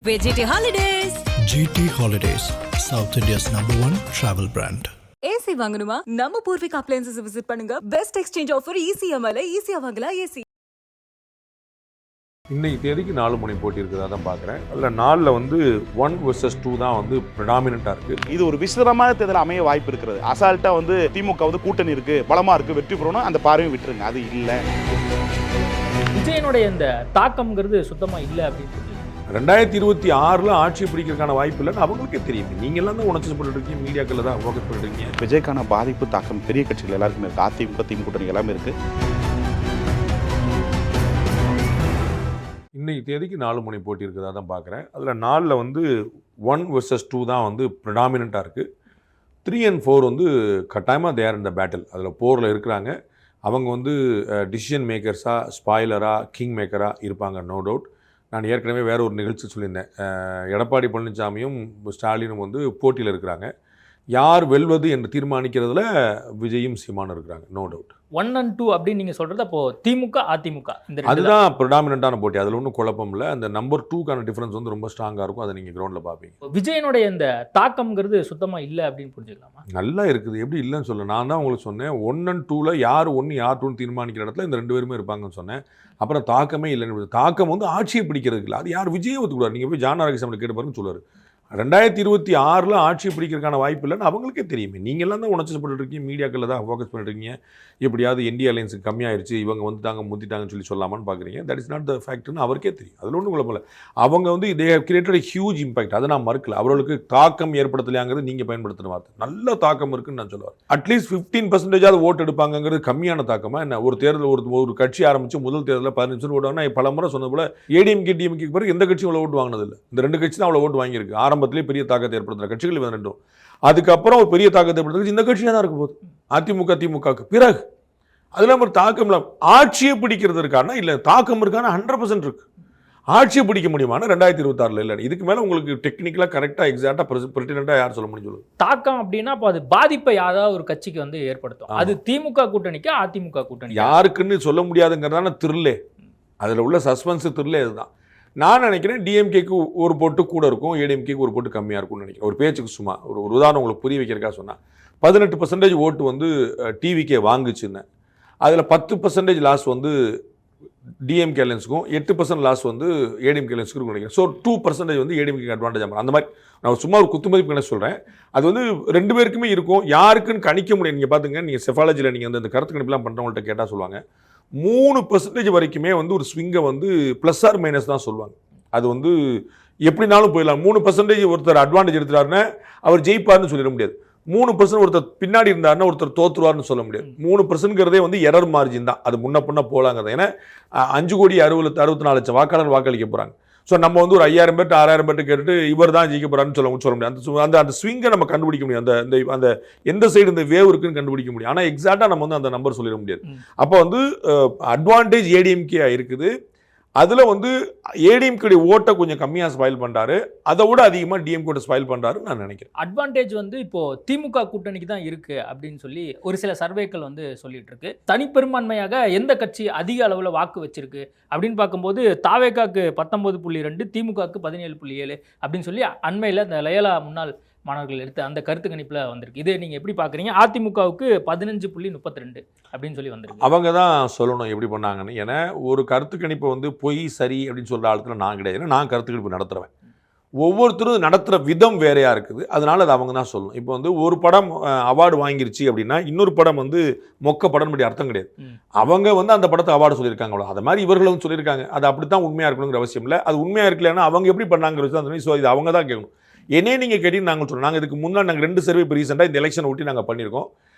GT Holidays. GT Holidays, South India's #1 travel brand. AC வாங்கணுமா? நம்ம Poorvika appliances visit பண்ணுங்க. Best exchange offer ஈஸியா ஈஸியா வாங்கலாம் ஏசி. இன்னைக்கு தேதிக்கு 4 முனை போட்டி இருக்குதா தான் பார்க்குறேன். அதில் 4ல் வந்து 1 vs 2 தான் வந்து ப்ரிடாமினண்ட்டாக இருக்குது. இது ஒரு விசித்திரமான தேர்தல் அமைய வாய்ப்பு இருக்கிறது. அசால்ட்டாக வந்து திமுக வந்து கூட்டணி இருக்குது, பலமாக இருக்குது, வெற்றி பெறணும் அந்த பார்வையும் விட்டுருங்க. அது இல்லை. விஜயனுடைய இந்த தாக்கம்ங்கிறது சுத்தமாக இல்லை அப்படின்னு சொல்லி 2026 ஆட்சி பிடிக்கிறதுக்கான வாய்ப்பு இல்லைன்னு அவங்களுக்கே தெரியும். நீங்கள் எல்லாம் தான் உணர்ச்சி பண்ணிட்டு இருக்கீங்க, மீடியாக்களில் தான் ஃபோக்கஸ் பண்ணிட்டு இருக்கீங்க. விஜய்க்கான பாதிப்பு தாக்கம் பெரிய கட்சிகள் எல்லாருக்குமே இருக்குது. அதிமுக திமுக கூட்டணி எல்லாமே இருக்குது. இன்னைக்கு தேதிக்கு 4 முனை போட்டி இருக்குதா தான் பார்க்குறேன். அதில் 4ல் வந்து 1 vs 2 தான் வந்து ப்ரிடாமினண்ட்டாக இருக்குது. 3 and 4 வந்து கட்டாயமாக தேர் இந்த பேட்டில். அதில் போரில் இருக்கிறாங்க. அவங்க வந்து டிசிஷன் மேக்கர்ஸாக, ஸ்பாய்லராக, கிங் மேக்கராக இருப்பாங்க, நோ டவுட். நான் ஏற்கனவே வேறு ஒரு நிகழ்ச்சி சொல்லியிருந்தேன். எடப்பாடி பழனிசாமியும் ஸ்டாலினும் வந்து போட்டியில் இருக்கிறாங்க. யார் வெல்வது என்று தீர்மானிக்கிறதுல விஜயும் சீமானும் இருக்கிறாங்க, நோ டவுட். 1 and 2 அப்படின்னு நீங்கள் சொல்கிறது அப்போது திமுக அதிமுக இந்த அதுதான் ப்ரிடாமினண்ட்டான போட்டி. அதில் ஒன்றும் குழப்பம் இல்லை. அந்த நம்பர் 2க்கான டிஃப்ரென்ஸ் வந்து ரொம்ப ஸ்ட்ராங்காக இருக்கும். அதை நீங்கள் கிரவுண்டில் பார்ப்பீங்க. விஜயனுடைய இந்த தாக்கம்ங்கிறது சுத்தமாக இல்லை அப்படின்னு புரிஞ்சுக்கலாமா? நல்லா இருக்குது. எப்படி இல்லைன்னு சொல்ல, நான் தான் உங்களுக்கு சொன்னேன் 1 and 2ல் யார் 1 யார் 2 தீர்மானிக்கிற இடத்துல இந்த 2 பேருமே இருப்பாங்கன்னு சொன்னேன். அப்புறம் தாக்கமே இல்லைன்னு. தாக்கம் வந்து ஆட்சியை பிடிக்கிறதுக்கு இல்லை. அது யார் விஜயை ஒத்துக்கூடாது. நீங்கள் போய் ஜான் ஆரோக்கிய கேட்டு பாருன்னு சொல்லுவார். 2026 ஆட்சியை பிடிக்கிறதுக்கான வாய்ப்பு இல்லைன்னு அவங்களுக்கே தெரியுமே. நீங்கள்லாம் தான் உணர்ச்சி இருக்கீங்க, மீடியாக்களில் தான் ஃபோக்கஸ் பண்ணிருக்கீங்க. எப்படியாவது இந்தியா அலையன்ஸுக்கு கம்மியாயிருச்சு, இவங்க வந்துட்டாங்க முந்திட்டாங்கன்னு சொல்லி சொல்லாமான்னு பார்க்குறீங்க. தட் இஸ் நாட் த ஃபேக்ட்னு அவருக்கே தெரியும். அதில் ஒன்றும் குழப்பம். அவங்க வந்து they have created a huge impact. அதை நான் மறுக்கல. அவர்களுக்கு தாக்கம் ஏற்படுத்தலையாங்கிறது நீங்கள் பயன்படுத்துகிற வார்த்தை. நல்ல தாக்கம் இருக்குன்னு நான் சொல்லுவேன். அட்லீஸ்ட் 15% ஓட்டு எடுப்பாங்கிறது கம்மியான தாக்கமாக என்ன? ஒரு தேர்தல் ஒரு கட்சி ஆரம்பித்து முதல் தேர்தலில் 15% ஓடுவாங்கன்னா பல முறை சொன்னது போல ஏடிஎம்கே டிஎம்கேக்கு பிறகு எந்த கட்சியும் அவ்வளோ ஓட்டு வாங்கினதில்லை. இந்த 2 கட்சி தான் அவ்வளோ ஓட்டு வாங்கியிருக்கு. ஆரம்பத்திலே பெரிய தாக்கத்தை ஏற்படுத்துகிற கட்சிகள் இவன் 2. அதுக்கப்புறம் ஒரு பெரிய தாக்கத்தை ஏற்படுத்துறது இந்த கட்சியாக தான் இருக்க போகுது, அதிமுக திமுகவுக்கு பிறகு. அதில் ஒரு தாக்கம் இல்லை. ஆட்சியை பிடிக்கிறது இருக்கானா? இல்லை, தாக்கம் இருக்கானா? 100% இருக்கு. ஆட்சியை பிடிக்க முடியுமானா 2026 இல்லை. இதுக்கு மேலே உங்களுக்கு டெக்னிக்கலாக கரெக்டாக எக்ஸாக்டாக பெர்டினெண்ட்டாக யார் சொல்ல முடியும் சொல்லுங்க. தாக்கம் அப்படின்னா அப்போ அது பாதிப்பை யாராவது ஒரு கட்சிக்கு வந்து ஏற்படுத்தும். அது திமுக கூட்டணிக்கு அதிமுக கூட்டணி யாருக்குன்னு சொல்ல முடியாதுங்கிறதான த்ரில்லே. அதில் உள்ள சஸ்பென்ஸ் த்ரில்லே இதுதான். நான் நினைக்கிறேன் டிஎம்கேக்கு ஒரு போட்டு கூட இருக்கும், ஏடிஎம்கேக்கு ஒரு போட்டு கம்மியாக இருக்கும்னு நினைக்கிறேன். ஒரு பேச்சுக்கு சும்மா ஒரு உதாரணம் உங்களுக்கு புரிய வைக்கிறக்கா சொன்னால் 18% ஓட்டு வந்து டிவிக்கே வாங்குச்சுன்னு. அதில் 10% லாஸ் வந்து டிஎம்கே அலையன்ஸுக்கும், 8% லாஸ் வந்து ஏடிஎம்கே அலையன்ஸுக்கும் நினைக்கிறேன். ஸோ 2% வந்து ஏடிஎம்கே அட்வான்டேஜ் ஆகும். அந்த மாதிரி நான் சும்மா ஒரு குத்துமதிப்பு என்ன சொல்கிறேன். அது வந்து 2 பேருக்குமே இருக்கும். யாருக்குன்னு கணிக்க முடியும். நீங்கள் பார்த்துங்க, நீங்கள் செஃபாலஜியில் நீங்கள் வந்து அந்த கருத்து கணிப்பெல்லாம் பண்ணுறவங்கள்ட்ட கேட்டால் சொல்லுவாங்க 3% வரைக்குமே வந்து ஒரு ஸ்விங்கை வந்து ப்ளஸ் ஆர் மைனஸ் தான் சொல்லுவாங்க. அது வந்து எப்படினாலும் போயிடலாம். 3% ஒருத்தர் அட்வான்டேஜ் எடுத்துட்டாருன்னா அவர் ஜெயிப்பார்னு சொல்லிட முடியாது. 3% ஒருத்தர் பின்னாடி இருந்தாருன்னா ஒருத்தர் தோற்றுவார்னு சொல்ல முடியாது. 3%ங்கிறதே வந்து எரர் மார்ஜின் தான். அது முன்ன போகலாங்கிறது. ஏன்னா 5,64 லட்சம் வாக்காளர் வாக்களிக்க போகிறாங்க. ஸோ நம்ம வந்து ஒரு 5,000 பேர் 6,000 பேர் கேட்டு இவர் தான் ஜெயிக்க போகிறான்னு சொல்ல முடியாது. அந்த ஸ்விங்கை நம்ம கண்டுபிடிக்க முடியும். அந்த எந்த சைடு இந்த வேவ் இருக்குன்னு கண்டுபிடிக்க முடியும். ஆனால் எக்ஸாக்டாக நம்ம வந்து அந்த நம்பர் சொல்லிட முடியாது. அப்போ வந்து அட்வான்டேஜ் ஏடிஎம்கே இருக்குது. அதில் வந்து ஏடிஎம்கே ஓட்டை கொஞ்சம் கம்மியாக ஸ்பாயில் பண்ணுறாரு, அதை விட அதிகமாக டிஎம்கே ஸ்பாயில் பண்ணுறாருன்னு நான் நினைக்கிறேன். அட்வான்டேஜ் வந்து இப்போ திமுக கூட்டணிக்கு தான் இருக்கு அப்படின்னு சொல்லி ஒரு சில சர்வேக்கள் வந்து சொல்லிட்டு இருக்கு. தனிப்பெரும்பான்மையாக எந்த கட்சி அதிக அளவில் வாக்கு வச்சிருக்கு அப்படின்னு பார்க்கும்போது தாவேகாக்கு 19.2, திமுகவுக்கு 17.7 அப்படின்னு சொல்லி அண்மையில் இந்த லயலா முன்னாள் மாணவர்கள் எடுத்து அந்த கருத்து கணிப்பில் வந்திருக்கு. இது நீங்கள் எப்படி பார்க்குறீங்க? அதிமுகவுக்கு 15.32 அப்படின்னு சொல்லி வந்திருக்கு. அவங்க தான் சொல்லணும் எப்படி பண்ணாங்கன்னு. ஏன்னா ஒரு கருத்து கணிப்பை வந்து பொய் சரி அப்படின்னு சொல்கிற ஆளுத்துல நான் கிடையாது. ஏன்னா நான் கருத்து கணிப்பு நடத்துகிறேன். ஒவ்வொருத்தரும் நடத்துகிற விதம் வேறையாக இருக்குது. அதனால அது அவங்க தான் சொல்லணும். இப்போ வந்து ஒரு படம் அவார்டு வாங்கிருச்சு அப்படின்னா இன்னொரு படம் வந்து மொக்க படம் படி அர்த்தம் கிடையாது. அவங்க வந்து அந்த படத்தை அவார்டு சொல்லியிருக்காங்க, அவ்வளோ. அது மாதிரி இவர்களும் சொல்லியிருக்காங்க. அது அப்படி தான் உண்மையாக இருக்கணுங்கிற அவசியம் இல்லை. அது உண்மையாக இருக்கலன்னா அவங்க எப்படி பண்ணாங்கிறது அந்த மாதிரி. ஸோ இது அவங்க தான் கேட்கணும். என்னே நீங்கள் கேட்டீங்கன்னு நாங்கள் சொல்கிறோம். நாங்கள் இதுக்கு முன்னாடி நாங்கள் 2 சர்வே இப்போ ரீசெண்டாக இந்த எலெக்ஷனை ஒட்டி நாங்கள் பண்ணியிருக்கோம்.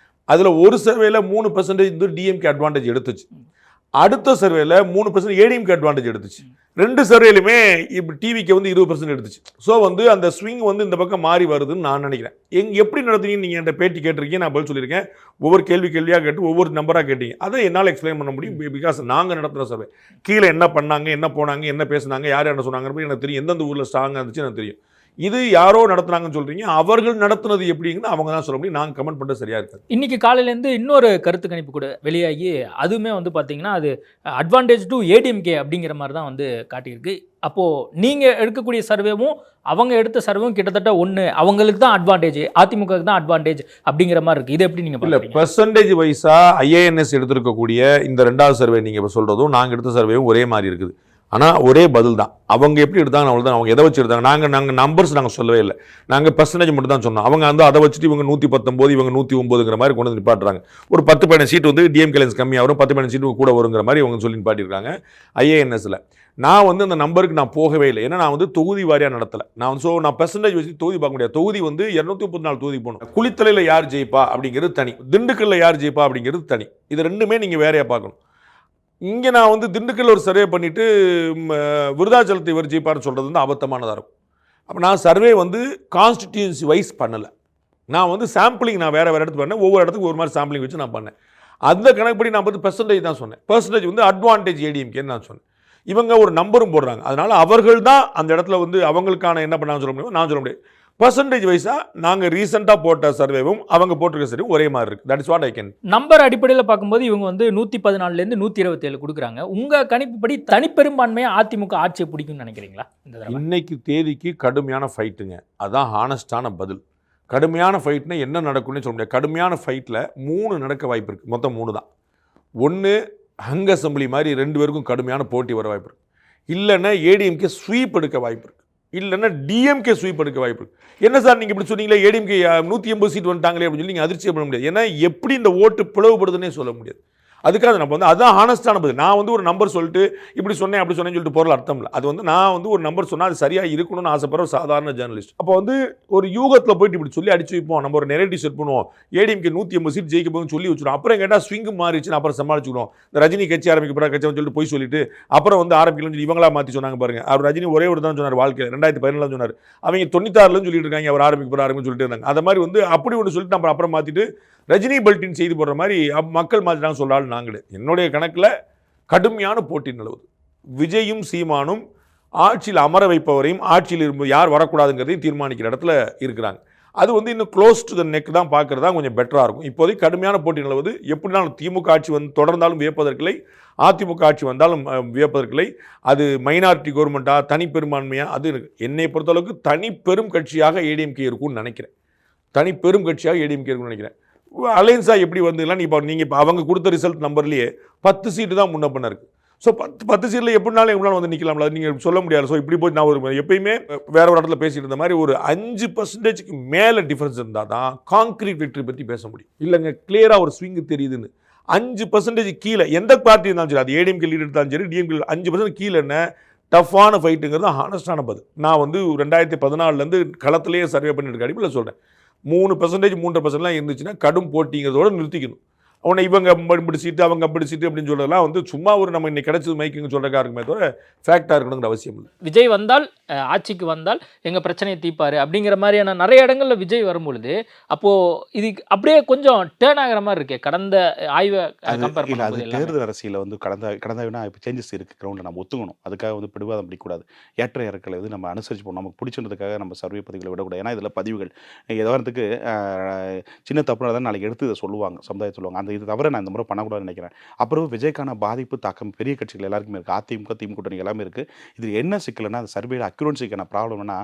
அதில் ஒரு சர்வேல 3% வந்து டிஎம்கே அட்வான்டேஜ் எடுத்துச்சு. அடுத்த சர்வேல 3% ஏடிஎம்கே அட்வான்டேஜ் எடுத்துச்சு. 2 சர்வேலுமே இப்போ டிவிக்கு வந்து 20% எடுத்துச்சு. ஸோ வந்து அந்த ஸ்விங் வந்து இந்த பக்கம் மாறி வருதுன்னு நான் நினைக்கிறேன். எப்படி நடத்துறீங்கன்னு நீங்கள் என்கிட்ட பேட்டி கேட்டிருக்கீங்க, நான் பதில் சொல்லியிருக்கேன். ஒவ்வொரு கேள்வியாக கேட்டு ஒவ்வொரு நம்பராக கேட்டீங்க. அதை என்னால் எக்ஸ்பிளைன் பண்ண முடியும். பிகாஸ் நாங்கள் நடத்துகிற சர்வே கீழே என்ன பண்ணாங்க, என்ன போனாங்க, என்ன பேசுனாங்க, யார் என்ன சொன்னாங்க எனக்கு தெரியும். எந்தெந்த ஊரில் ஸ்ட்ராங்காக இருந்துச்சு எனக்கு தெரியும். இது யாரோ நடத்துனாங்கன்னு சொல்றீங்க, அவர்கள் நடத்துனது எப்படிங்கன்னு அவங்க தான் சொல்ல முடியும். நாங்கள் கமெண்ட் பண்ணுறது சரியா இருக்காது. இன்னைக்கு காலையிலேருந்து இன்னொரு கருத்து கணிப்பு கூட வெளியாகி அதுவுமே வந்து பார்த்தீங்கன்னா அது அட்வான்டேஜ் டு ஏடிஎம்கே அப்படிங்கிற மாதிரி தான் வந்து காட்டியிருக்கு. அப்போது நீங்கள் எடுக்கக்கூடிய சர்வேவும் அவங்க எடுத்த சர்வேவும் கிட்டத்தட்ட ஒன்று, அவங்களுக்கு தான் அட்வான்டேஜ், அதிமுகவுக்கு தான் அட்வான்டேஜ் அப்படிங்கிற மாதிரி இருக்குது. இது எப்படி நீங்கள் இல்லை, பெர்சன்டேஜ் வைஸாக ஐஏஎன்எஸ் எடுத்திருக்கக்கூடிய இந்த 2வது சர்வே நீங்கள் இப்போ சொல்கிறதும் நாங்கள் எடுத்த சர்வேவும் ஒரே மாதிரி இருக்குது. ஆனால் ஒரே பதில் தான். அவங்க எப்படி எடுத்தாங்க அவ்வளோதான். அவங்க எதை வச்சு எடுத்தாங்க, நாங்கள் நம்பர்ஸ் நாங்கள் சொல்லவே இல்லை, நாங்கள் பெர்சன்டேஜ் மட்டும் தான் சொன்னோம். அவங்க வந்து அதை வச்சுட்டு இவங்க 119 இவங்க 109ங்கிற மாதிரி கொண்டு வந்து நிப்பாட்டுறாங்க. ஒரு 10-15 சீட் வந்து டிஎம்கேலன்ஸ் கம்மியாக வரும், 10-15 சீட்டு கூட வருங்கிற மாதிரி அவங்க சொல்லி நிப்பாட்டிருக்காங்க ஐஏஎன்எஸ்ல. நான் வந்து அந்த நம்பருக்கு நான் போகவே இல்லை. ஏன்னா நான் வந்து தொகுதி வாரியாக நடத்தலை. நான் பெர்சன்டேஜ் வச்சு தொகுதி பார்க்க முடியாது. தொகுதி வந்து 234 தொகுதி போகணும். குளித்தலையில் யார் ஜெயிப்பா அப்படிங்கிறது தனி, திண்டுக்கல்ல யார் ஜெயிப்பா அப்படிங்கிறது தனி. இது ரெண்டுமே நீங்கள் வேறையாக பார்க்கணும். இங்கே நான் வந்து திண்டுக்கல் ஒரு சர்வே பண்ணிவிட்டு விருதாச்சலத்தை இவர் ஜெயிப்பார்னு சொல்கிறது வந்து அபத்தமானதாக இருக்கும். அப்போ நான் சர்வே வந்து கான்ஸ்டிடியூன்சி வைஸ் பண்ணலை. நான் வந்து சாம்பிளிங் நான் வேறு இடத்துக்கு பண்ணேன். ஒவ்வொரு இடத்துக்கு ஒரு மாதிரி சாம்பிளிங் வச்சு நான் பண்ணேன். அந்த கணக்குப்படி நான் வந்து பெர்சன்டேஜ் தான் சொன்னேன். பெர்சன்டேஜ் வந்து அட்வான்டேஜ் ஏடிஎம்கேன்னு நான் சொன்னேன். இவங்க ஒரு நம்பரும் போடுறாங்க. அதனால் அவர்கள் தான் அந்த இடத்துல வந்து அவங்களுக்கான என்ன பண்ணான்னு சொல்ல முடியும், நான் சொல்ல முடியாது. பெர்சன்டேஜ் வைஸாக நாங்கள் ரீசெண்டாக போட்ட சர்வேவும் அவங்க போட்டிருக்க சர்வேவும் ஒரே மாதிரி இருக்குது. That is what I can. Number அடிப்படையில் பார்க்கும்போது இவங்க வந்து 114லேருந்து 127 கொடுக்குறாங்க. உங்கள் கணிப்புப்படி தனிப்பெரும்பான்மையாக அதிமுக ஆட்சியை பிடிக்கும்னு நினைக்கிறீங்களா? இன்னைக்கு தேதிக்கு கடுமையான ஃபைட்டுங்க. அதான் ஹானஸ்டான பதில். கடுமையான ஃபைட்னா என்ன நடக்கும்னு சொல்ல முடியாது. கடுமையான ஃபைட்டில் 3 நடக்க வாய்ப்பு இருக்குது. மொத்தம் 3 தான். ஒன்று ஹங் அசம்பிளி மாதிரி 2 பேருக்கும் கடுமையான போட்டி வர வாய்ப்பு இருக்குது. இல்லைன்னா ஏடிஎம்கே ஸ்வீப் எடுக்க வாய்ப்பு இருக்குது. இல்லைன்னா டிஎம்கே ஸ்வீப் எடுக்க வாய்ப்பு இருக்குது. என்ன சார் நீங்கள் இப்படி சொன்னீங்களே, ஏடிஎம்கே 180 சீட் வந்துட்டாங்களே அப்படின்னு சொல்லி நீங்கள் அதிர்ச்சியை பண்ண முடியாது. ஏன்னா எப்படி இந்த ஓட்டு பிளவுபடுதுன்னே சொல்ல முடியாது. அதுக்காக நம்ம வந்து அதுதான் ஹானஸ்டான பதில். நான் வந்து ஒரு நம்பர் சொல்லிட்டு இப்படி சொன்னேன் அப்படி சொன்னேன்னு சொல்லிட்டு பொருள் அர்த்தம் இல்லை. அது வந்து நான் வந்து ஒரு நம்பர் சொன்னால் அது சரியாக இருக்கணும்னு ஆசைப்படுற ஒரு சாதாரண ஜேர்னலிஸ்ட். அப்போ வந்து ஒரு யூகத்தில் போயிட்டு இப்படி சொல்லி அடிச்சு வைப்போம், நம்ம ஒரு நெரேட்டிவ் செட் பண்ணுவோம், ஏடிஎம்கே 180 சீட் ஜெயிக்க போகுதுன்னு சொல்லி வச்சுருவோம். அப்புறம் கேட்டால் ஸ்விங் மாறிச்சுன்னு அப்புறம் சமாளிச்சுக்கிறோம். இந்த ரஜினி கட்சி ஆரம்பிக்க போகிற கட்சி சொல்லிட்டு போய் சொல்லிட்டு அப்புறம் வந்து ஆரம்பிக்கலன்னு சொல்லி இவங்களா மாற்றி சொன்னாங்க பாருங்க. அவர் ரஜினி ஒரே ஒரு தான் சொன்னார் வாழ்க்கையில், 2014 சொன்னார். அவங்க 96 சொல்லிட்டு இருக்காங்க அவர் ஆரம்பிக்க போகிறாருன்னு சொல்லிட்டு இருந்தாங்க. அந்த மாதிரி வந்து அப்படி ஒன்று சொல்லிட்டு நம்ம அப்புறம் மாற்றிட்டு ரஜினி பல்ட்டின் செய்து போடுற மாதிரி மக்கள் மாற்றிட்டாங்க சொல்கிறாள். நாங்களே என்னுடைய கணக்கில் கடுமையான போட்டி நிலவுது. விஜயும் சீமானும் ஆட்சியில் அமர வைப்பவரையும் ஆட்சியில் இருந்து யார் வரக்கூடாதுங்கிறதையும் தீர்மானிக்கிற இடத்துல இருக்கிறாங்க. அது வந்து இன்னும் க்ளோஸ் டு த நெக் தான் பார்க்குறது தான் கொஞ்சம் பெட்டராக இருக்கும். இப்போதைக்கு கடுமையான போட்டி நிலவுது. எப்படினாலும் திமுக ஆட்சி வந்து தொடர்ந்தாலும் வியப்பதற்கில்லை, அதிமுக ஆட்சி வந்தாலும் வியப்பதற்கில்லை. அது மைனாரிட்டி கவர்மெண்ட்டாக தனிப்பெரும்பான்மையாக அது என்னை பொறுத்தளவுக்கு தனி பெரும் கட்சியாக ஏடிஎம்கே இருக்கும்னு நினைக்கிறேன். தனி பெரும் கட்சியாக ஏடிஎம்கே இருக்கும்னு நினைக்கிறேன். அலைன்ஸாக எப்படி வந்துலாம் நீங்கள் இப்போ அவங்க கொடுத்த ரிசல்ட் நம்பர்லேயே 10 சீட்டு தான் முன்ன பண்ண இருக்குது. ஸோ 10 சீட்டில் எப்படினாலும் எப்படினாலும் வந்து நிற்கலாம்ல, நீங்கள் சொல்ல முடியாது. ஸோ இப்படி போய் நான் ஒரு எப்பயுமே வேற ஒரு இடத்துல பேசிட்டு இருந்த மாதிரி ஒரு 5% மேலே டிஃபரன்ஸ் இருந்தால் தான் கான்கிரீட் விக்டரி பற்றி பேச முடியும். இல்லைங்க கிளியராக ஒரு ஸ்விங்கு தெரியுதுன்னு 5% கீழே எந்த பார்ட்டி இருந்தாலும் சரி, அது ஏடிஎம்கே லீட் எடுத்தாலும் சரி, டிஎம்கே 5% கீழே என்ன டஃப்பான ஃபைட்டுங்கிறது ஹானஸ்டான பதில். நான் வந்து 2014 களத்திலேயே சர்வே பண்ணிட்டு அடிப்பில் சொல்கிறேன். 3% 3% இருந்துச்சுன்னா கடும் போட்டிங்கிறதோட நிறுத்திக்கணும். அவனை இவங்க இப்படி சீட்டு அவங்க அப்படி சீட்டு அப்படின்னு சொல்றதெல்லாம் வந்து சும்மா ஒரு நம்ம இன்னைக்கு கிடைச்சது மைக்கிங்க சொல்றக்கா இருக்குமே தவிர ஃபேக்டாக இருக்கணுங்கிற அவசியம் இல்லை. விஜய் வந்தால் ஆட்சிக்கு வந்தால் எங்கள் பிரச்சனையை தீர்ப்பாரு அப்படிங்கிற மாதிரியான நிறைய இடங்களில் விஜய் வரும்பொழுது அப்போது இது அப்படியே கொஞ்சம் டேர்ன் ஆகிற மாதிரி இருக்கே கடந்த ஆய்வை கம்பேர் பண்ணும்போது. தேர்தல் அரசியல் வந்து கடந்த இப்போ சேஞ்சஸ் இருக்குது கிரௌண்டில் நம்ம ஒத்துக்கணும். அதுக்காக வந்து பிடிவாதம் பிடிக்கூடாது. ஏற்ற இறக்கலை வந்து நம்ம அனுசரிச்சு போகணும். நமக்கு பிடிச்சிருந்ததுக்காக நம்ம சர்வே பதிவுகளை விடக்கூடாது. ஏன்னா இதில் பதிவுகள் எதாவதுக்கு சின்ன தப்புனா தான் நாளைக்கு எடுத்து இதை சொல்லுவாங்க, சமுதாயம் சொல்லுவாங்க. அந்த இது தவிர நான் இந்த முறை பண்ணக்கூடாதுன்னு நினைக்கிறேன். அப்புறம் விஜய்க்கான பாதிப்பு தாக்கம் பெரிய கட்சிகள் எல்லாருக்குமே இருக்குது. அதிமுக திமுக கூட்டணி எல்லாமே இருக்குது. இது என்ன சிக்கல்னா அந்த சர்வேல அக்யூரன்சிக்கான ப்ராப்ளம்னா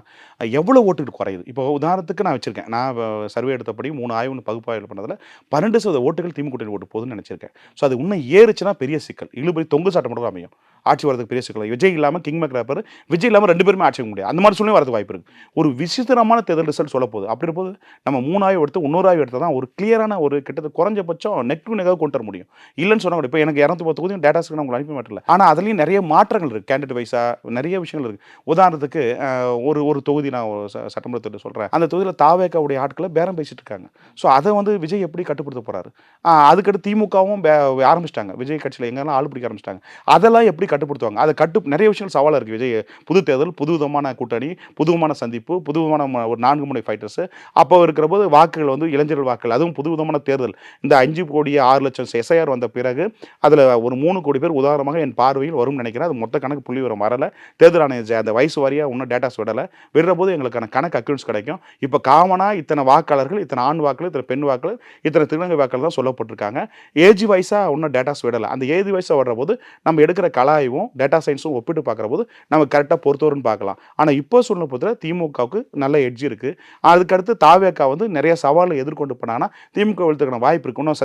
எவ்வளோ ஓட்டுக்கு குறையுது. இப்போ உதாரணத்துக்கு நான் வச்சிருக்கேன், நான் சர்வே எடுத்தபடி 3 ஆய்வு பகுப்பாய்வு பண்ணதில் 12% ஓட்டுகள் திமுக கூட்டணி ஓட்டு போகுதுன்னு நினச்சிருக்கேன். ஸோ அது இன்னும் ஏறுச்சுன்னா பெரிய சிக்கல், இழுபறி தொங்கு சாட்டம் மட்டும் அமையும். ஆட்சி வரதுக்கு பெரிய சிக்கல். விஜய் இல்லாமல் கிங் மேக்கர் இருப்பார், விஜய் இல்லாமல் 2 பேருமே ஆட்சி முடியாது. அந்த மாதிரி சூழ்நிலை வரதுக்கு வாய்ப்பு இருக்குது. ஒரு விசித்திரமான தேர்தல் ரிசல்ட் சொல்ல போகுது. அப்படி போது நம்ம 3 ஆய்வு எடுத்து 1 ஆய்வு எடுத்தால் தான் ஒரு கிளியரான ஒரு கிட்டத்தட்ட குறைஞ்சபட்சம் நெக் டு நெக்காக கொண்டு வர முடியும். இல்லைன்னு சொன்னால் இப்போ எனக்கு 210 தொகுதியும் டேட்டாஸ்க்கு நான் உங்களுக்கு அனுப்பி மாட்டல. ஆனால் அதுலேயும் நிறைய மாற்றங்கள் இருக்குது. கேண்டிடேட் வைஸாக நிறைய விஷயங்கள் இருக்குது. உதாரணத்துக்கு ஒரு தொகுதி நான் சட்டமன்றத்தில் சொல்கிறேன், அந்த தொகுதியில் தாவேக்காவுடைய ஆட்களை பேரம் பேசிட்டு இருக்காங்க. ஸோ அதை வந்து விஜய் எப்படி கட்டுப்படுத்த போகிறாரு? அதுக்கடுத்து திமுகவும் ஆரம்பிச்சிட்டாங்க, விஜய் கட்சியில் எங்கெல்லாம் ஆள் பிடிக்க ஆரம்பிச்சிட்டாங்க. அதெல்லாம் எப்படி கட்டுப்படுத்துவாங்க? அதை நிறைய விஷயங்கள் சவாலாக இருக்குது. விஜய் புது தேர்தல், புது விதமான கூட்டணி, புதுவிதமான சந்திப்பு, புது விதமான ஒரு 4 முனை ஃபைட்டர்ஸ். அப்போ இருக்கிற போது வாக்குகள் வந்து இளைஞர்கள் வாக்குகள், அதுவும் புது விதமான தேர்தல். இந்த 5 கோடி கோடியே 6 லட்சம் எஸ்ஐஆர் வந்த பிறகு அதில் ஒரு 3 கோடி பேர் உதாரணமாக என் பார்வையில் வரும்னு நினைக்கிறேன். அது மொத்த கணக்கு புள்ளி விவரம் வரல. தேர்தல் ஆணையம் அந்த வயசு வாரியாக இன்னும் டேட்டாஸ் விடலை. விடுற போது எங்களுக்கான கணக்கு அக்யூன்ஸ் கிடைக்கும். இப்போ காமனாக இத்தனை வாக்காளர்கள், இத்தனை ஆண் வாக்காளர், இத்தனை பெண் வாக்காளர், இத்தனை திருநங்கை வாக்காளர் தான் சொல்லப்பட்டிருக்காங்க. ஏஜ் வைஸாக இன்னும் டேட்டாஸ் விடலை. அந்த ஏஜ் வைஸாக வர்ற போது நம்ம எடுக்கிற கலாய்வும் டேட்டா சயின்ஸும் ஒப்பிட்டு பார்க்குற போது நம்ம கரெக்டாக பொறுத்தவருன்னு பார்க்கலாம். ஆனால் இப்போ சூழ்நிலை பொறுத்தவரை திமுகவுக்கு நல்ல எட்ஜ் இருக்குது. அதுக்கடுத்து தாவேக்கா வந்து நிறைய சவாலை எதிர்கொண்டு போனாங்கன்னா திமுக வெளுத்துக்கான வாய்ப்பு இருக்குது. இன்னும்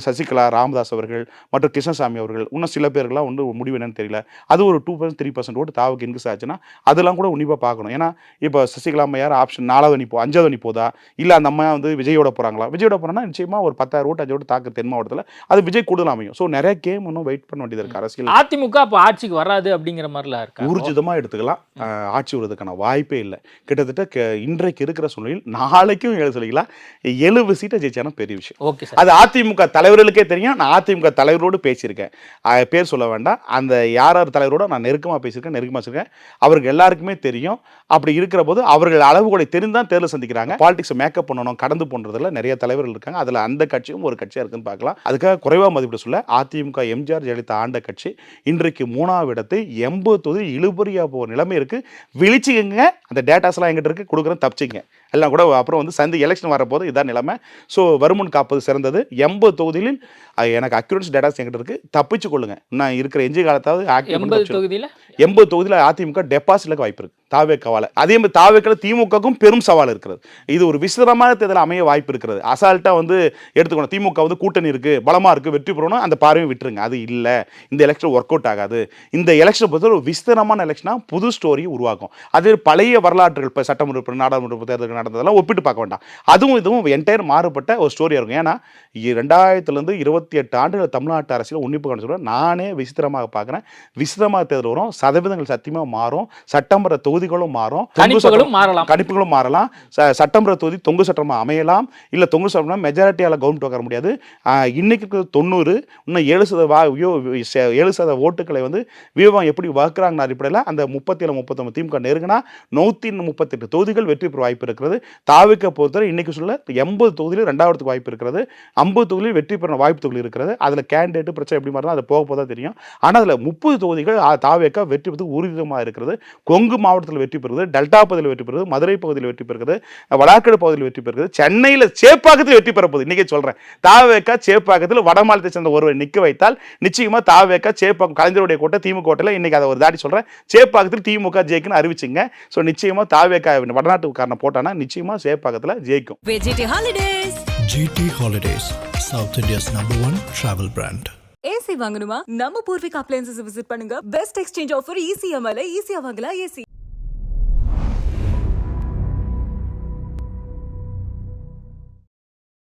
சசிகலா, ராமதாஸ் அவர்கள் மற்றும் கிருஷ்ணசாமி அவர்கள், இன்னும் சில பேர்கள்லாம் வந்து முடிவு என்னன்னு தெரியல. அது ஒரு 2% 3% ஓட்டு தாவுக்கு இன்க்ரீஸ் ஆச்சுன்னா அதெல்லாம் கூட உன்னிப்பாக பார்க்கணும். ஏன்னா இப்போ சசிகலா அம்மையார் ஆப்ஷன் 4வது அணி 5வது அணி போதா, இல்லை அந்த அம்மா வந்து விஜயோட போகிறாங்களா? விஜயோட போகிறோன்னா நிச்சயமாக ஒரு 10,000 ஓட்டு 5 ஓட்டு தாக்கு தென் மாவட்டத்தில் அது விஜய் கூடுதல் அமையும். ஸோ நிறைய கேம் இன்னும் வெயிட் பண்ண வேண்டியது இருக்குது. அரசியல் அதிமுக அப்போ ஆட்சிக்கு வராது அப்படிங்கிற மாதிரிலாம் இருக்கு. ஊர்ஜிதமாக எடுத்துக்கலாம். ஆட்சி வருவதற்கான வாய்ப்பே இல்லை. கிட்டத்தட்ட இன்றைக்கு இருக்கிற சூழ்நிலையில் நாளைக்கும் 7 சொல்லிக்கலாம், 70 சீட்டை ஜெயிச்சானா பெரிய விஷயம். Okay sir. அது அதிமுக தலைவர்களுக்கே தெரியும். நான் அதிமுக தலைவரோடு பேசியிருக்கேன். பேர் சொல்ல வேண்டாம். அந்த யார் தலைவரோட நான் நெருக்கமாக பேசியிருக்கேன். அவருக்கு எல்லாருக்குமே தெரியும். அப்படி இருக்கிற போது அவர்கள் அளவுகளை தெரிந்தான் தேர்தல் சந்திக்கிறாங்க. பாலிடிக்ஸை மேக்கப் பண்ணணும், கடந்து போன்றதுல நிறைய தலைவர்கள் இருக்காங்க. அதில் அந்த கட்சியும் ஒரு கட்சியாக இருக்குன்னு பார்க்கலாம். அதுக்காக குறைவாக மதிப்பிட சொல்ல அதிமுக எம்ஜிஆர் ஜெயலலிதா ஆண்ட கட்சி இன்றைக்கு 3வது இடத்தை 80 தொகுதி இழுபறியாக போகிற நிலைமை இருக்குது. விழிச்சிக்கங்க. அந்த டேட்டாஸ்லாம் எங்கிட்ட இருக்குது, கொடுக்குறேன், தப்பிச்சிங்க எல்லாம் கூட. அப்புறம் வந்து சந்தி எலெக்ஷன் வரப்போது இதான் நிலைமை. ஸோ வருமுன் காப்பது சிறந்தது. 80 தொகுதியில் எனக்கு அக்யூரன்ஸ் டேட்டாஸ் எங்கிட்ட இருக்குது, தப்பிச்சு கொள்ளுங்க. நான் இருக்கிற எஞ்சிய காலத்தாவது 80 தொகுதியில் அதிமுக டெபாசிட்ல வாய்ப்பு இருக்குது தாவேக்காவால. அதே மாதிரி தாவேக்கால திமுகவுக்கும் பெரும் சவால் இருக்கிறது. இது ஒரு விசித்திரமான தேர்தல் அமைய வாய்ப்பு இருக்கிறது. அசால்ட்டா வந்து எடுத்துக்கணும். திமுக வந்து கூட்டணி இருக்கு, பலமா இருக்கு, வெற்றி பெறணும், அந்த பார்வையை விட்டுருங்க. அது இல்லை. இந்த எலெக்ஷன் ஒர்க் அவுட் ஆகாது. இந்த எலெக்ஷனை பொறுத்த ஒரு விசித்திரமான எலெக்ஷனா புது ஸ்டோரியை உருவாக்கும். அதே பழைய வரலாற்றுகள் இப்போ சட்டமன்ற நாடாளுமன்ற தேர்தல் நடந்ததெல்லாம் ஒப்பிட்டு பார்க்க வேண்டாம். அதுவும் இதுவும் என்டையர் மாறுபட்ட ஒரு ஸ்டோரியா இருக்கும். ஏன்னா 2000 28 ஆண்டுகள் தமிழ்நாட்டு அரசியல் உன்னிப்பு சொல்றேன். நானே விசித்திரமாக பார்க்குறேன். விசித்திரமாக தேர்தல் வரும், சதவீதங்கள் சத்தியமாக மாறும், சட்டமன்ற தொகுதிகளும் மாறும், கணிப்புகளும் மாறலாம். சட்டமன்ற தொகுதி தொங்கு சட்டமாக அமையலாம், இல்லை தொங்கு சட்டமாக மெஜாரிட்டியால் கவர்மெண்ட் உட்கார முடியாது. இன்னைக்கு 90 இன்னும் 7% ஓட்டுக்களை வந்து வியூகம் எப்படி வகுக்கிறாங்க அடிப்படையில் அந்த 37-39 திமுக நெருங்கினா 138 தொகுதிகள் வெற்றி பெற வாய்ப்பு இருக்கிறது. தாவிக்க பொறுத்தவரை இன்னைக்கு சொல்ல 80 தொகுதியில் 2வது வாய்ப்பு இருக்கிறது. 50 தொகுதியில் வெற்றி பெற வாய்ப்பு தொகுதி இருக்கிறது. அதில் கேண்டிடேட் பிரச்சனை எப்படி மாறினா அதை போக போதான் தெரியும். ஆனால் அதில் 30 தொகுதிகள் தாவேக்கா வெற்றி பெறுவது உறுதியாக இருக்கிறது. கொங்கு மாவட்டத்தில் வெற்றி பெறுவது, டெல்டா பகுதியில் வெற்றி பெறுவது, மதுரை பகுதியில் வெற்றி பெறுகிறது, வடாக்கடு பகுதியில் வெற்றி பெறுகிறது, சென்னையில் சேப்பாக்கத்தில் வெற்றி பெறப்போகுது. இன்னைக்கே சொல்றேன், தாவேக்கா சேப்பாக்கத்தில் வட மாநிலத்தை சேர்ந்த ஒருவர் நிற்க வைத்தால் நிச்சயமா தாவேக்கா சேப்பாக்கம் கலைஞருடைய கோட்டை திமுக கோட்டையில் இன்னைக்கு அதை ஒரு தாடி சொல்றேன், சேப்பாக்கத்தில் திமுக ஜெயிக்குன்னு அறிவிச்சுங்க. ஸோ நிச்சயமா தாவேக்கா வடநாட்டுக்காரனை போட்டானா நிச்சயமா சேப்பாக்கத்தில் ஜெயிக்கும். GT Holidays, South India's #1 travel brand. AC வாங்கணுமா? நம்ம பூர்விகா அப்ளையன்சஸ் விசிட் பண்ணுங்க. பெஸ்ட் எக்ஸ்சேஞ்ச் ஆஃபர் ECMல ஈஸியா வாங்கலாம். ஏசி